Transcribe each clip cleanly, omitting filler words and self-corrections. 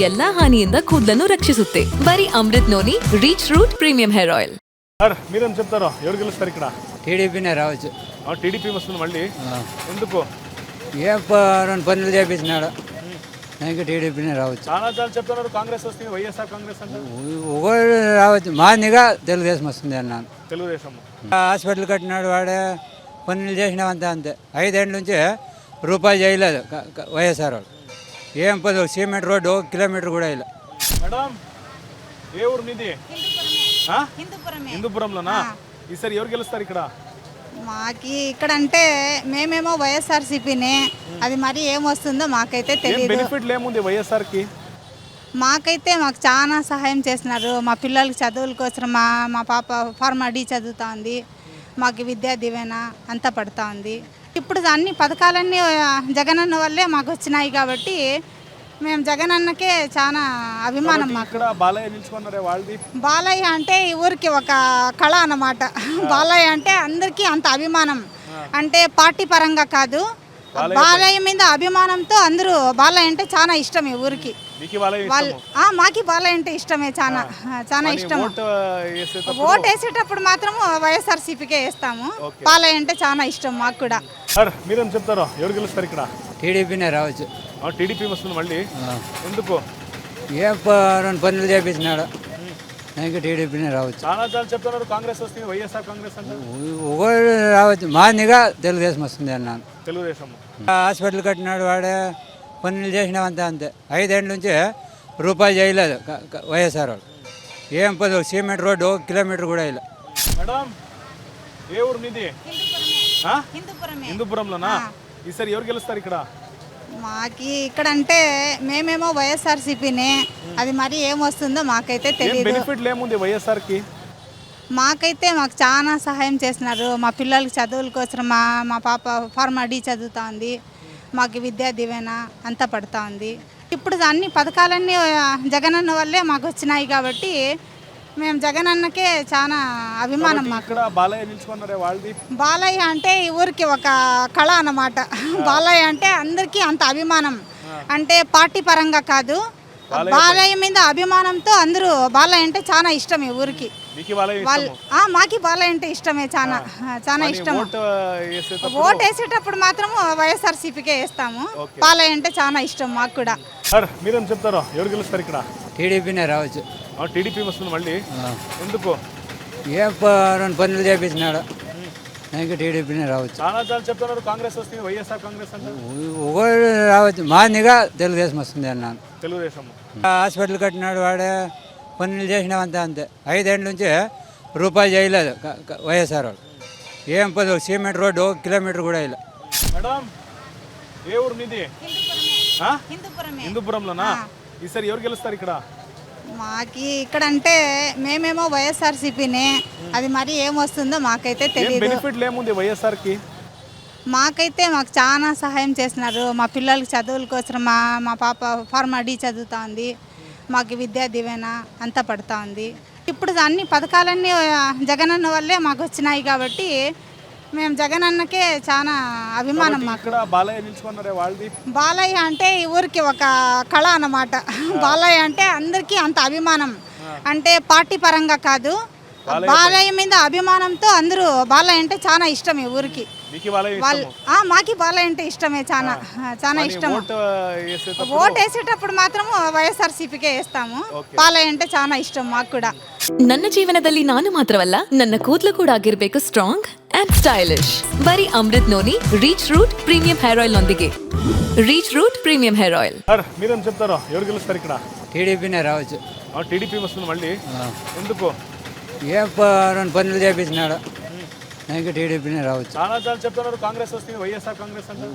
ಎಲ್ಲಾ ಹಾನಿಯಿಂದ ಕೂದಲನ್ನು ರಕ್ಷಿಸುತ್ತೆ. ಬರೀ Amrit noni reach root premium hair oil. Sir మీరేం చెప్తారో ఎవరు గెలుస్తారు ఇక్కడ? టీడీపీనే రావచ్చు. టీడీపీ వస్తుంది మళ్ళీ. ఎందుకు? ఏం రెండు పనులు చేపించినాడు, ఇంకా టీడీపీనే రావచ్చు. చాలా చెప్తున్నారు కాంగ్రెస్ వస్తుంది, వైఎస్ఆర్ కాంగ్రెస్ అంటే ఒకటి రావచ్చు. మాదిగా తెలుగుదేశం వస్తుంది అన్నాను. తెలుగుదేశం హాస్పిటల్ కట్టినాడు, వాడే పనులు చేసినామంతా అంతే. 5 ఏళ్ళ నుంచి రూపాయి చేయలేదు వైఎస్ఆర్ వాళ్ళు. ఏం పది సిమెంట్ రోడ్డు 1 కిలోమీటర్ కూడా వేయలేదు. మేడం ఏ ఊరు మీది? హిందూపురంలోనా? ఈసారి ఎవరు గెలుస్తారు ఇక్కడ? మాకి ఇక్కడ అంటే మేమేమో వైఎస్ఆర్సీపీనే, అది మరి ఏమొస్తుందో మాకైతే తెలియదు. బెనిఫిట్ ఏముంది వైఎస్ఆర్కి? మాకు చాలా సహాయం చేస్తున్నారు. మా పిల్లలకి చదువుల కోసం మా పాప ఫార్మడీ చదువుతా ఉంది. మాకు విద్యా దీవెన అంతా పడుతూ ఉంది. ఇప్పుడు అన్ని పథకాలన్నీ జగనన్న వల్లే మాకు వచ్చినాయి కాబట్టి మేము జగనన్నకే చాలా అభిమానం. మాకు ఇక్కడ బాలయ్య నిల్చుకున్నారే వాళ్ళది. బాలయ్య అంటే ఈ ఊరికి ఒక కళ అన్నమాట. బాలయ్య అంటే అందరికీ అంత అభిమానం, అంటే పార్టీ పరంగా కాదు, బాలయ్య మీద అభిమానంతో అందరూ బాలయ్య అంటే చాలా ఇష్టం ఈ ఊరికి. మాకి బాలయ్య అంటే ఇష్టమే, చాలా ఇష్టం. ఓటు వేసేటప్పుడు మాత్రం వైఎస్ఆర్సీపీకే వేస్తాము. బాలయ్య అంటే చాలా ఇష్టం మాకు కూడా. మీరేం చెప్తారో ఎవరు గెలుస్తారు ఇక్కడ? టీడీపీనే రావచ్చు. టీడీపీ వస్తుంది మళ్ళీ. ఎందుకు? ఏం రెండు పనులు చేపించినాడు, ఇంకా టీడీపీనే రావచ్చు. చాలా చెప్తున్నారు కాంగ్రెస్ వస్తుంది, వైఎస్ఆర్ కాంగ్రెస్ అంటే ఒకటి రావచ్చు. మాదిగా తెలుగుదేశం వస్తుంది అన్నాను. తెలుగుదేశం హాస్పిటల్ కట్టినాడు, వాడే పనులు చేసినామంతా అంతే. 5 ఏళ్ళ నుంచి రూపాయి చేయలేదు వైఎస్ఆర్ వాళ్ళు. ఏం పది సిమెంట్ రోడ్డు 1 కిలోమీటర్ కూడా వేయలేదు. మేడం ఏ ఊరు మీది? హిందూపురంలోనా? ఈసారి ఎవరు గెలుస్తారు ఇక్కడ? మాకి ఇక్కడ అంటే మేమేమో వైఎస్ఆర్సీపీనే, అది మరి ఏమొస్తుందో మాకైతే తెలియదు. బెనిఫిట్ ఏముంది వైఎస్ఆర్కి? మాకు చాలా సహాయం చేస్తున్నారు. మా పిల్లలకి చదువుల కోసం మా పాప ఫార్మడీ చదువుతూ ఉంది. మాకు విద్యా దీవెన అంతా పడుతూ ఉంది. ఇప్పుడు అన్ని పథకాలన్నీ జగనన్న వల్లే మాకు వచ్చినాయి కాబట్టి మేము జగనన్నకే చాలా అభిమానం. మాకు ఇక్కడ బాలయ్య నిల్చుకున్నారే వాళ్ళది. బాలయ్య అంటే ఈ ఊరికి ఒక కళ అన్నమాట. బాలయ్య అంటే అందరికీ అంత అభిమానం, అంటే పార్టీ పరంగా కాదు, బాలయ్య మీద అభిమానంతో అందరూ బాలయ్య అంటే చాలా ఇష్టం ఈ ఊరికి. మాకి బాలయ్య అంటే ఇష్టమే, చాలా ఇష్టం. ఓటు వేసేటప్పుడు మాత్రం వైఎస్ఆర్సీపీకే వేస్తాము. బాలయ్య అంటే చాలా ఇష్టం మాకు కూడా. మీరేం చెప్తారో ఎవరు గెలుస్తారు ఇక్కడ? టీడీపీనే రావచ్చు. టీడీపీ వస్తుంది మళ్ళీ. ఎందుకు? ఏం రెండు పనులు చేపించినాడు, ఇంకా టీడీపీనే రావచ్చు. చాలా చెప్తున్నారు కాంగ్రెస్ వస్తుంది, వైఎస్ఆర్ కాంగ్రెస్ అంటే ఒకటి రావచ్చు. మాదిగా తెలుగుదేశం వస్తుంది అన్నాను. తెలుగుదేశం హాస్పిటల్ కట్టినాడు, వాడే పనులు చేసినామంతా అంతే. 5 ఏళ్ళ నుంచి రూపాయి చేయలేదు వైఎస్ఆర్ వాళ్ళు. ఏం పది సిమెంట్ రోడ్డు 1 కిలోమీటర్ కూడా వేయలేదు. మేడం ఏ ఊరు మీది? హిందూపురంలోనా? ఈసారి ఎవరు గెలుస్తారు ఇక్కడ? మాకి ఇక్కడ అంటే మేమేమో వైఎస్ఆర్సీపీనే, అది మరి ఏమొస్తుందో మాకైతే తెలియదు. బెనిఫిట్ ఏముంది వైఎస్ఆర్కి? మాకు చాలా సహాయం చేస్తున్నారు. మా పిల్లలకి చదువుల కోసం మా పాప ఫార్మడీ చదువుతూ ఉంది. మాకు విద్యా దీవెన అంతా పడుతూ ఉంది. ఇప్పుడు అన్ని పథకాలన్నీ జగనన్న వల్లే మాకు వచ్చినాయి కాబట్టి మేము జగనన్నకే చాలా అభిమానం. మాకు ఇక్కడ బాలయ్య నిల్చుకున్నారే వాళ్ళది. బాలయ్య అంటే ఈ ఊరికి ఒక కళ అన్నమాట. బాలయ్య అంటే అందరికీ అంత అభిమానం, అంటే పార్టీ పరంగా కాదు, బాలయ్య మీద అభిమానంతో అందరూ బాలయ్య అంటే చాలా ఇష్టం ఈ ఊరికి. మాకి బాలయ్య అంటే ఇష్టమే, చాలా ఇష్టం. ఓటు వేసేటప్పుడు మాత్రం వైఎస్ఆర్సీపీకే వేస్తాము. బాలయ్య అంటే చాలా ఇష్టం మాకు కూడా. ನನ್ನ ಜೀವನದಲ್ಲಿ ನಾನು ಮಾತ್ರವಲ್ಲ, ನನ್ನ ಕೂದಲು ಕೂಡ ಆಗಿರಬೇಕು ಸ್ಟ್ರಾಂಗ್ ಅಂಡ್ ಸ್ಟೈಲಿಶ್. ಬರೀ Amrit noni reach root premium hair oil నొంದಿಗೆ. Reach root premium hair oil. మీరేం చెప్తారో ఎవరు గెలుస్తారు ఇక్కడ? టీడీపీనే రావచ్చు. టీడీపీ వస్తుంది మళ్ళీ. ఎందుకు? ఏం రెండు పనులు చేపించినాడు, ఇంకా టీడీపీనే రావచ్చు. చాలా చెప్తున్నారు కాంగ్రెస్ వస్తుంది, వైఎస్ఆర్ కాంగ్రెస్ అంటే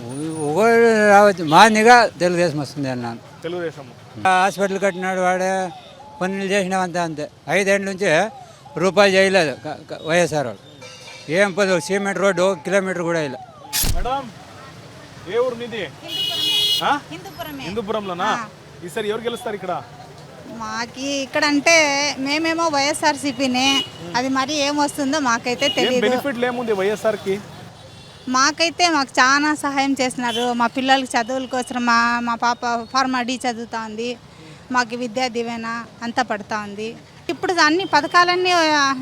ఒకటి రావచ్చు. మాదిగా తెలుగుదేశం వస్తుంది అన్నాను. తెలుగుదేశం హాస్పిటల్ కట్టినాడు, వాడే పనులు చేసినామంతా అంతే. 5 ఏళ్ళ నుంచి రూపాయి చేయలేదు వైఎస్ఆర్ వాళ్ళు. ఏం పది సిమెంట్ రోడ్డు 1 కిలోమీటర్ కూడా వేయలేదు. మేడం ఏ ఊరు మీది? హిందూపురంలోనా? ఈసారి ఎవరు గెలుస్తారు ఇక్కడ? మాకి ఇక్కడ అంటే మేమేమో వైఎస్ఆర్సీపీనే, అది మరి ఏమొస్తుందో మాకైతే తెలియదు. బెనిఫిట్ ఏముంది వైఎస్ఆర్కి? మాకు చాలా సహాయం చేస్తున్నారు. మా పిల్లలకి చదువుల కోసం మా పాప ఫార్మడీ చదువుతూ ఉంది. మాకు విద్యా దీవెన అంతా పడతా ఉంది. ఇప్పుడు అన్ని పథకాలన్నీ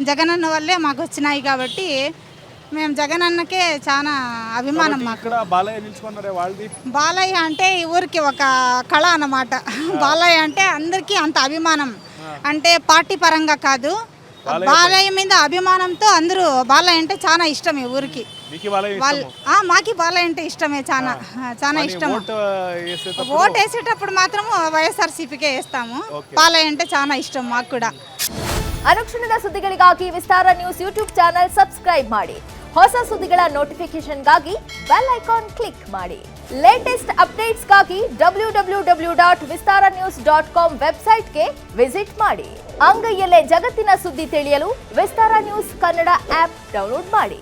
జగనన్న వల్లే మాకు వచ్చినాయి కాబట్టి మేము జగనన్నకే చాలా అభిమానం. మాకు ఇక్కడ బాలయ్య నిల్చుకున్నారే వాళ్ళది. బాలయ్య అంటే ఈ ఊరికి ఒక కళ అన్నమాట. బాలయ్య అంటే అందరికీ అంత అభిమానం, అంటే పార్టీ పరంగా కాదు, బాలయ్య మీద అభిమానంతో అందరూ బాలయ్య అంటే చాలా ఇష్టం ఈ ఊరికి. మాకి బాలయ్య అంటే ఇష్టమే, చాలా చాలా ఇష్టం. ఓటు వేసేటప్పుడు మాత్రం వైఎస్ఆర్సీపీకే వేస్తాము. బాలయ్య అంటే చాలా ఇష్టం ಮಾಕು ಕೂಡ. ಅನುಕ್ಷಣದ ಸುದ್ದಿಗಳಿಗಾಗಿ ವಿಸ್ತಾರ ನ್ಯೂಸ್ ಯೂಟ್ಯೂಬ್ ಚಾನೆಲ್ ಸಬ್ಸ್ಕ್ರೈಬ್ ಮಾಡಿ. ಹೊಸ ಸುದ್ದಿಗಳ ನೋಟಿಫಿಕೇಶನ್ಗಾಗಿ ಬೆಲ್ ಐಕಾನ್ ಕ್ಲಿಕ್ ಮಾಡಿ. ಲೇಟೆಸ್ಟ್ ಅಪ್ಡೇಟ್ಸ್ಗಾಗಿ www.vistaranews.com ವೆಬ್ಸೈಟ್ಗೆ ವಿಸಿಟ್ ಮಾಡಿ. ಅಂಗೈಯಲ್ಲೇ ಜಗತ್ತಿನ ಸುದ್ದಿ ತಿಳಿಯಲು ವಿಸ್ತಾರ ನ್ಯೂಸ್ ಕನ್ನಡ ಆಪ್ ಡೌನ್ಲೋಡ್ ಮಾಡಿ.